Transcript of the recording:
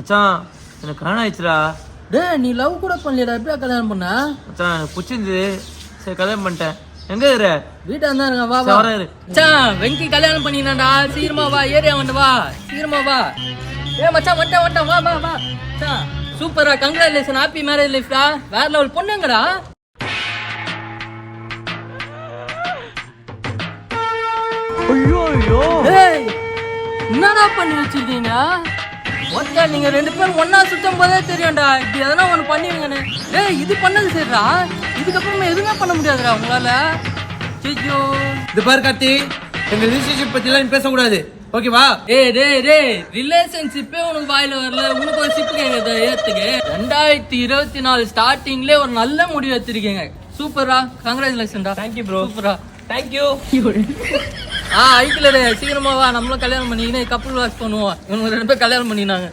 மச்சான் எனக்கு கல்யாணம் ஆயிடுச்சுடா. டேய் நீ லவ் கூட பண்ணலடா, எப்படியா கல்யாணம் பண்ண? மச்சான் எனக்கு பிடிச்சிருந்து சரி கல்யாணம் பண்ணிட்டேன். எங்க இருக்கிற? வீட்டா இருந்தா இருங்க, வா சரி, வா. வரேன் இரு. மச்சான் வெங்கி கல்யாணம் பண்ணினாடா, சீக்கிரமா வா, ஏரியா வந்து வா, சீக்கிரமா வா. மச்சான் வந்துட்டேன், வா வா வா. மச்சான் சூப்பரா, கங்க்ராச்சுலேஷன், ஹாப்பி மேரேஜ் லைஃப்டா. வேற லெவல் பொண்ணுங்கடா. ஐயோ டேய் என்னடா பண்ணி வச்சிருக்கீங்க? ஒருத்தா நீங்க ரெண்டு பேரும் ஒன்னா சுத்தம் போதே தெரியும்டா, இப்படி எதனா ஒண்ணு பண்ணுவீங்கன்னு. டேய் இது பண்ணது சரிடா, இதுக்கப்புறமா எதுவுமே பண்ண முடியாதுடா உங்களால. ஐயோ இது பாரு கார்த்தி, எங்க ரிலேஷன்ஷிப் பத்தி எல்லாம் பேசக்கூடாது, ஓகேவா? டேய் ரிலேஷன்ஷிப்பே உனக்கு வாயில வரல, உனக்கு ஒரு ஷிப் கேக்குது ஏத்துக்கு. 2024 ஸ்டார்டிங்ல ஒரு நல்ல முடிவு எடுத்திருக்கீங்க. சூப்பரா, கங்க்ராச்சுலேஷன்டா. Thank you bro. சூப்பரா, தேங்க்யூ. ஐக்கியல சீக்கிரமா வா, நம்மளும் கல்யாணம் பண்ணிக்கினே கப்புள் வாஷ் பண்ணுவோம். இவங்க ரெண்டு பேரும் கல்யாணம் பண்ணினாங்க.